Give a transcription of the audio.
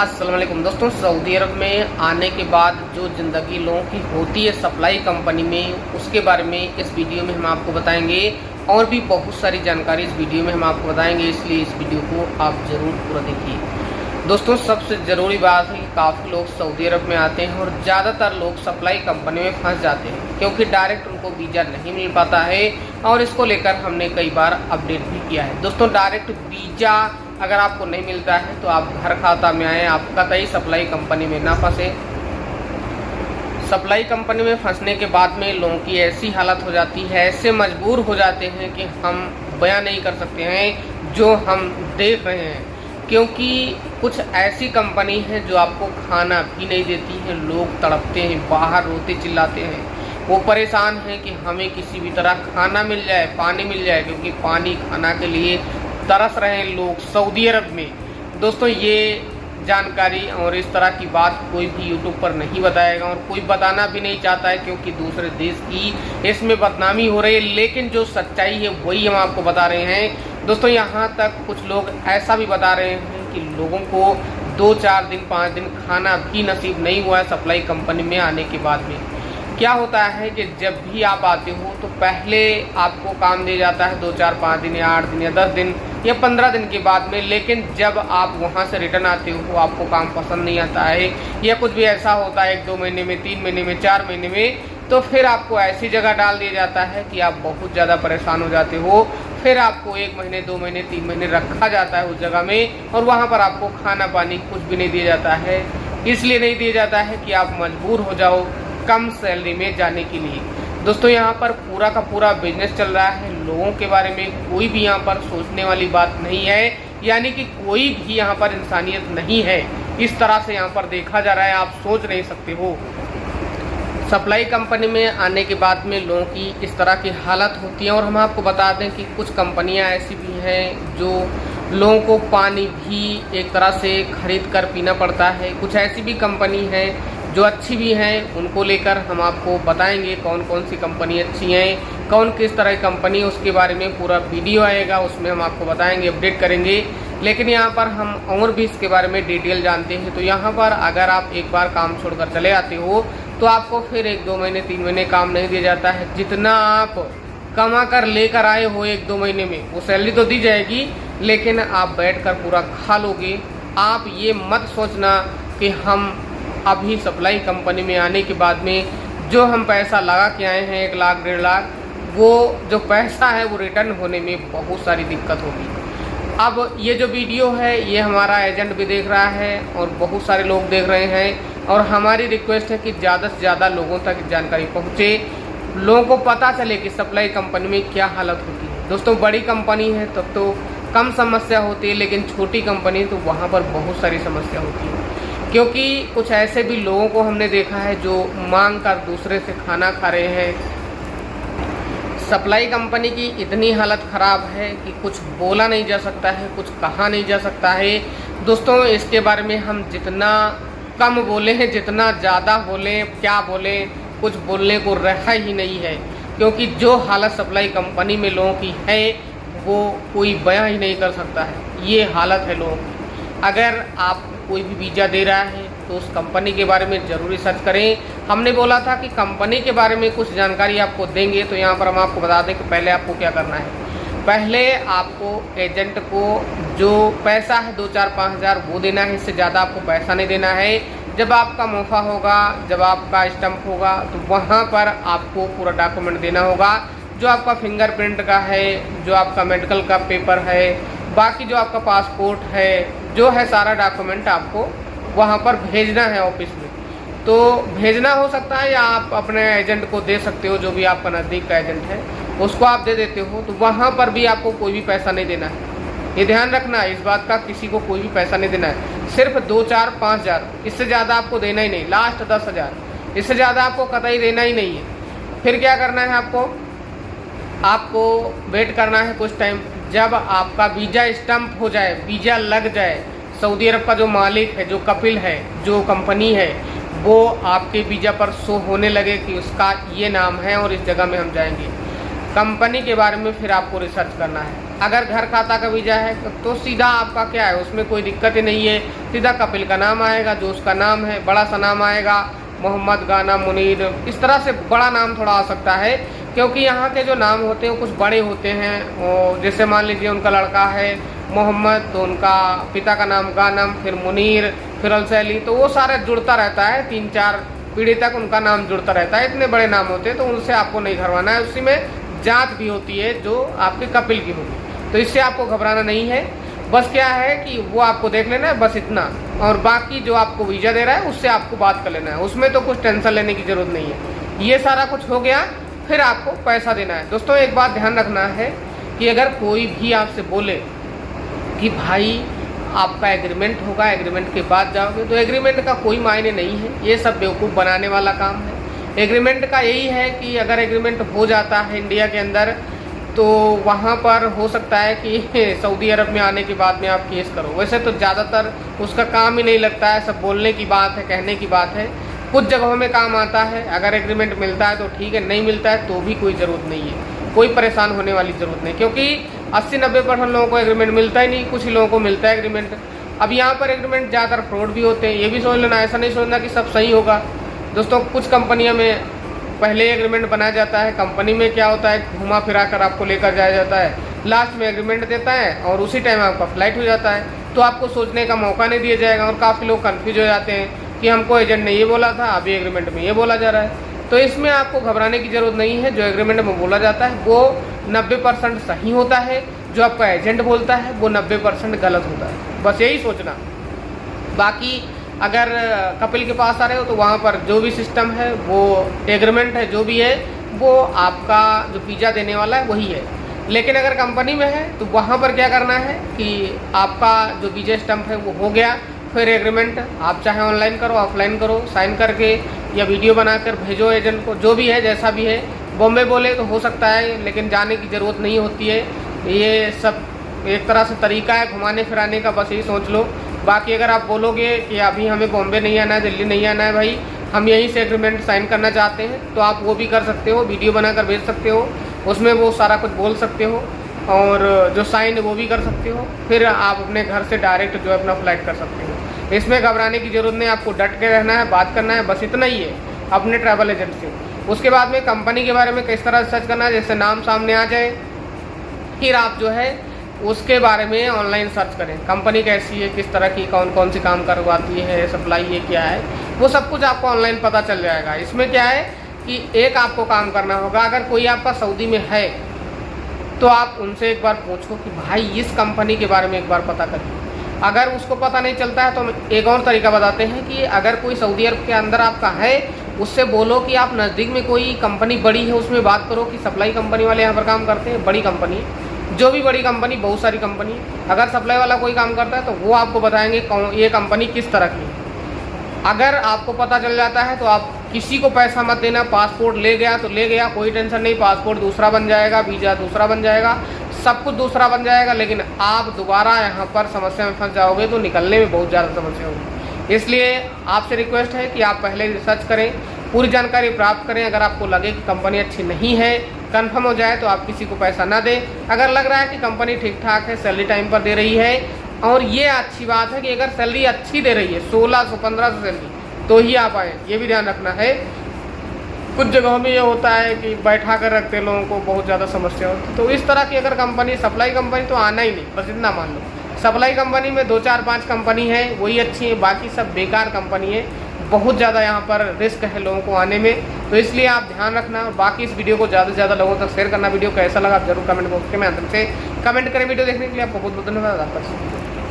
अस्सलाम वालेकुम दोस्तों। सऊदी अरब में आने के बाद जो ज़िंदगी लोगों की होती है सप्लाई कंपनी में, उसके बारे में इस वीडियो में हम आपको बताएंगे। और भी बहुत सारी जानकारी इस वीडियो में हम आपको बताएंगे, इसलिए इस वीडियो को आप ज़रूर पूरा देखिए। दोस्तों, सबसे ज़रूरी बात है कि काफ़ी लोग सऊदी अरब में आते हैं और ज़्यादातर लोग सप्लाई कंपनी में फंस जाते हैं क्योंकि डायरेक्ट उनको वीज़ा नहीं मिल पाता है। और इसको लेकर हमने कई बार अपडेट भी किया है। दोस्तों, डायरेक्ट वीज़ा अगर आपको नहीं मिलता है तो आप घर खाता में आएँ, आप कतई सप्लाई कंपनी में ना फंसे। सप्लाई कंपनी में फंसने के बाद में लोगों की ऐसी हालत हो जाती है, ऐसे मजबूर हो जाते हैं कि हम बयां नहीं कर सकते हैं जो हम देख रहे हैं। क्योंकि कुछ ऐसी कंपनी है जो आपको खाना भी नहीं देती है, लोग तड़पते हैं, बाहर रोते चिल्लाते हैं, वो परेशान हैं कि हमें किसी भी तरह खाना मिल जाए, पानी मिल जाए, क्योंकि पानी खाना के लिए तरस रहे हैं लोग सऊदी अरब में। दोस्तों, ये जानकारी और इस तरह की बात कोई भी यूट्यूब पर नहीं बताएगा और कोई बताना भी नहीं चाहता है, क्योंकि दूसरे देश की इसमें बदनामी हो रही है। लेकिन जो सच्चाई है वही हम आपको बता रहे हैं। दोस्तों, यहाँ तक कुछ लोग ऐसा भी बता रहे हैं कि लोगों को 2-4 दिन 5 दिन खाना भी नसीब नहीं हुआ है सप्लाई कंपनी में आने के बाद में। क्या होता है कि जब भी आप आते हो तो पहले आपको काम दिया जाता है 2-4-5 दिन या 8 दिन या 10 दिन या 15 दिन के बाद में। लेकिन जब आप वहां से रिटर्न आते हो, आपको काम पसंद नहीं आता है या कुछ भी ऐसा होता है 1-2 महीने में, 3 महीने में, 4 महीने में, तो फिर आपको ऐसी जगह डाल दिया जाता है कि आप बहुत ज़्यादा परेशान हो जाते हो। फिर आपको 1 महीने, 2 महीने, 3 महीने रखा जाता है उस जगह में, और वहाँ पर आपको खाना पानी कुछ भी नहीं दिया जाता है। इसलिए नहीं दिया जाता है कि आप मजबूर हो जाओ कम सैलरी में जाने के लिए। दोस्तों, यहाँ पर पूरा का पूरा बिजनेस चल रहा है, लोगों के बारे में कोई भी यहाँ पर सोचने वाली बात नहीं है, यानी कि कोई भी यहाँ पर इंसानियत नहीं है। इस तरह से यहाँ पर देखा जा रहा है, आप सोच नहीं सकते हो। सप्लाई कंपनी में आने के बाद में लोगों की इस तरह की हालत होती है। और हम आपको बता दें कि कुछ कंपनियाँ ऐसी भी हैं जो लोगों को पानी भी एक तरह से खरीद कर पीना पड़ता है। कुछ ऐसी भी कंपनी है जो अच्छी भी हैं, उनको लेकर हम आपको बताएंगे कौन कौन सी कंपनी अच्छी हैं, कौन किस तरह की कंपनी, उसके बारे में पूरा वीडियो आएगा, उसमें हम आपको बताएंगे, अपडेट करेंगे। लेकिन यहाँ पर हम और भी इसके बारे में डिटेल जानते हैं। तो यहाँ पर अगर आप एक बार काम छोड़कर चले आते हो तो आपको फिर 1-2 महीने, 3 महीने काम नहीं दिया जाता है। जितना आप कमा कर लेकर आए हो 1-2 महीने में, वो सैलरी तो दी जाएगी, लेकिन आप बैठकर पूरा खा लोगे। आप ये मत सोचना कि हम अभी सप्लाई कंपनी में आने के बाद में जो हम पैसा लगा के आए हैं 1 लाख 1.5 लाख, वो जो पैसा है वो रिटर्न होने में बहुत सारी दिक्कत होगी। अब ये जो वीडियो है ये हमारा एजेंट भी देख रहा है और बहुत सारे लोग देख रहे हैं, और हमारी रिक्वेस्ट है कि ज़्यादा से ज़्यादा लोगों तक जानकारी पहुँचे, लोगों को पता चले कि सप्लाई कंपनी में क्या हालत होती है। दोस्तों, बड़ी कंपनी है तब तो कम समस्या होती है, लेकिन छोटी कंपनी तो वहाँ पर बहुत सारी समस्या होती है। क्योंकि कुछ ऐसे भी लोगों को हमने देखा है जो मांग कर दूसरे से खाना खा रहे हैं। सप्लाई कंपनी की इतनी हालत ख़राब है कि कुछ बोला नहीं जा सकता है, कुछ कहा नहीं जा सकता है। दोस्तों, इसके बारे में हम जितना कम बोले हैं, जितना ज़्यादा बोलें, क्या बोलें, कुछ बोलने को रहा ही नहीं है। क्योंकि जो हालत सप्लाई कंपनी में लोगों की है वो कोई बयां ही नहीं कर सकता है। ये हालत है लोगों की। अगर आप कोई भी वीज़ा दे रहा है तो उस कंपनी के बारे में ज़रूरी सर्च करें। हमने बोला था कि कंपनी के बारे में कुछ जानकारी आपको देंगे, तो यहाँ पर हम आपको बता दें कि पहले आपको क्या करना है। पहले आपको एजेंट को जो पैसा है 2-4-5 हज़ार वो देना है, इससे ज़्यादा आपको पैसा नहीं देना है। जब आपका मुनाफा होगा, जब आपका स्टैंप होगा, तो वहाँ पर आपको पूरा डॉक्यूमेंट देना होगा, जो आपका फिंगरप्रिंट का है, जो आपका मेडिकल का पेपर है, बाकी जो आपका पासपोर्ट है, जो है सारा डॉक्यूमेंट आपको वहाँ पर भेजना है ऑफिस में। तो भेजना हो सकता है या आप अपने एजेंट को दे सकते हो, जो भी आपका नज़दीक का एजेंट है उसको आप दे देते हो। तो वहाँ पर भी आपको कोई भी पैसा नहीं देना है। ये ध्यान रखना है इस बात का, किसी को कोई भी पैसा नहीं देना है। सिर्फ 2-4-5 हज़ार, इससे ज़्यादा आपको देना ही नहीं। लास्ट 10 हज़ार, इससे ज़्यादा आपको कतई देना ही नहीं है। फिर क्या करना है, आपको वेट करना है कुछ टाइम। जब आपका वीज़ा स्टैंप हो जाए, वीज़ा लग जाए, सऊदी अरब का जो मालिक है, जो कपिल है, जो कंपनी है, वो आपके वीज़ा पर शो होने लगे कि उसका ये नाम है और इस जगह में हम जाएंगे। कंपनी के बारे में फिर आपको रिसर्च करना है। अगर घर खाता का वीज़ा है तो सीधा आपका क्या है, उसमें कोई दिक्कत ही नहीं है, सीधा कपिल का नाम आएगा, जो उसका नाम है, बड़ा सा नाम आएगा, मोहम्मद, गाना, मुनीर, इस तरह से बड़ा नाम थोड़ा आ सकता है, क्योंकि यहाँ के जो नाम होते हैं वो कुछ बड़े होते हैं। जैसे मान लीजिए उनका लड़का है मोहम्मद, तो उनका पिता का नाम गानम, फिर मुनीर, फिर अलसैली, तो वो सारा जुड़ता रहता है, 3-4 पीढ़ी तक उनका नाम जुड़ता रहता है। इतने बड़े नाम होते हैं, तो उनसे आपको नहीं घरवाना है। उसी में जात भी होती है जो आपके कपिल की होगी, तो इससे आपको घबराना नहीं है। बस क्या है कि वो आपको देख लेना है, बस इतना। और बाकी जो आपको वीज़ा दे रहा है उससे आपको बात कर लेना है, उसमें तो कुछ टेंशन लेने की ज़रूरत नहीं है। ये सारा कुछ हो गया, फिर आपको पैसा देना है। दोस्तों एक बात ध्यान रखना है कि अगर कोई भी आपसे बोले कि भाई आपका एग्रीमेंट होगा, एग्रीमेंट के बाद जाओगे, तो एग्रीमेंट का कोई मायने नहीं है, ये सब बेवकूफ़ बनाने वाला काम है। एग्रीमेंट का यही है कि अगर एग्रीमेंट हो जाता है इंडिया के अंदर, तो वहाँ पर हो सकता है कि सऊदी अरब में आने के बाद में आप केस करो। वैसे तो ज़्यादातर उसका काम ही नहीं लगता है, सब बोलने की बात है, कहने की बात है। कुछ जगहों में काम आता है, अगर एग्रीमेंट मिलता है तो ठीक है, नहीं मिलता है तो भी कोई ज़रूरत नहीं है, कोई परेशान होने वाली ज़रूरत नहीं, क्योंकि 80-90% लोगों को एग्रीमेंट मिलता ही नहीं, कुछ ही लोगों को मिलता है एग्रीमेंट। अब यहाँ पर एग्रीमेंट ज़्यादातर फ्रॉड भी होते हैं, ये भी सोच लेना, ऐसा नहीं सोचना कि सब सही होगा। दोस्तों कुछ कंपनियों में पहले एग्रीमेंट बनाया जाता है, कंपनी में क्या होता है, घुमा फिरा कर आपको लेकर जाया जाता है, लास्ट में एग्रीमेंट देता है और उसी टाइम आपका फ्लाइट हो जाता है, तो आपको सोचने का मौका नहीं दिया जाएगा। और काफ़ी लोग कन्फ्यूज हो जाते हैं कि हमको एजेंट ने ये बोला था, अभी एग्रीमेंट में ये बोला जा रहा है। तो इसमें आपको घबराने की ज़रूरत नहीं है। जो एग्रीमेंट में बोला जाता है वो 90% सही होता है, जो आपका एजेंट बोलता है वो 90% गलत होता है, बस यही सोचना। बाकी अगर कपिल के पास आ रहे हो तो वहाँ पर जो भी सिस्टम है, वो एग्रीमेंट है, जो भी है वो आपका जो वीज़ा देने वाला है वही है। लेकिन अगर कंपनी में है तो वहाँ पर क्या करना है कि आपका जो वीज़ा स्टैम्प है वो हो गया, फिर एग्रीमेंट आप चाहे ऑनलाइन करो, ऑफलाइन करो, साइन करके या वीडियो बनाकर भेजो एजेंट को, जो भी है, जैसा भी है। बॉम्बे बोले तो हो सकता है, लेकिन जाने की ज़रूरत नहीं होती है। ये सब एक तरह से तरीका है घुमाने फिराने का, बस यही सोच लो। बाकी अगर आप बोलोगे कि अभी हमें बॉम्बे नहीं आना है, दिल्ली नहीं आना है भाई, हम यहीं से एग्रीमेंट साइन करना चाहते हैं, तो आप वो भी कर सकते हो, वीडियो बनाकर भेज सकते हो, उसमें वो सारा कुछ बोल सकते हो और जो साइन है वो भी कर सकते हो। फिर आप अपने घर से डायरेक्ट जो है अपना फ्लाइट कर सकते हो। इसमें घबराने की ज़रूरत नहीं, आपको डट के रहना है, बात करना है, बस इतना ही है अपने ट्रैवल एजेंट से। उसके बाद में कंपनी के बारे में किस तरह सर्च करना है, जैसे नाम सामने आ जाए, फिर आप जो है उसके बारे में ऑनलाइन सर्च करें, कंपनी कैसी है, किस तरह की, कौन कौन सी काम करवाती है, सप्लाई है, क्या है, वो सब कुछ आपको ऑनलाइन पता चल जाएगा। इसमें क्या है कि एक आपको काम करना होगा, अगर कोई आपका सऊदी में है तो आप उनसे एक बार पूछो कि भाई इस कंपनी के बारे में एक बार पता करिए। अगर उसको पता नहीं चलता है तो हम एक और तरीका बताते हैं कि अगर कोई सऊदी अरब के अंदर आपका है, उससे बोलो कि आप नज़दीक में कोई कंपनी बड़ी है, उसमें बात करो कि सप्लाई कंपनी वाले यहाँ पर काम करते हैं, बड़ी कंपनी, जो भी बड़ी कंपनी, बहुत सारी कंपनी, अगर सप्लाई वाला कोई काम करता है तो वो आपको बताएंगे ये कंपनी किस तरह की है। अगर आपको पता चल जाता है तो आप किसी को पैसा मत देना, पासपोर्ट ले गया तो ले गया, कोई टेंशन नहीं, पासपोर्ट दूसरा बन जाएगा, वीज़ा दूसरा बन जाएगा, सब कुछ दूसरा बन जाएगा, लेकिन आप दोबारा यहाँ पर समस्या में फंस जाओगे तो निकलने में बहुत ज़्यादा समस्या होगी। इसलिए आपसे रिक्वेस्ट है कि आप पहले रिसर्च करें, पूरी जानकारी प्राप्त करें। अगर आपको लगे कि कंपनी अच्छी नहीं है, कंफर्म हो जाए, तो आप किसी को पैसा ना दें। अगर लग रहा है कि कंपनी ठीक ठाक है, सैलरी टाइम पर दे रही है, और ये अच्छी बात है कि अगर सैलरी अच्छी दे रही है, 1600-1500 सैलरी, तो ही आप आए, ये भी ध्यान रखना है। कुछ जगहों में ये होता है कि बैठा कर रखते लोगों को, बहुत ज़्यादा समस्या होती है। तो इस तरह की अगर कंपनी, सप्लाई कंपनी, तो आना ही नहीं, बस इतना मान लो। सप्लाई कंपनी में 2-4-5 कंपनी है, वही अच्छी है, बाकी सब बेकार कंपनी है, बहुत ज़्यादा यहाँ पर रिस्क है लोगों को आने में, तो इसलिए आप ध्यान रखना। और बाकी इस वीडियो को ज़्यादा से ज़्यादा लोगों तक शेयर करना। वीडियो कैसा लगा आप जरूर कमेंट बॉक्स के माध्यम से कमेंट करें। वीडियो देखने के लिए आपको बहुत बहुत धन्यवाद।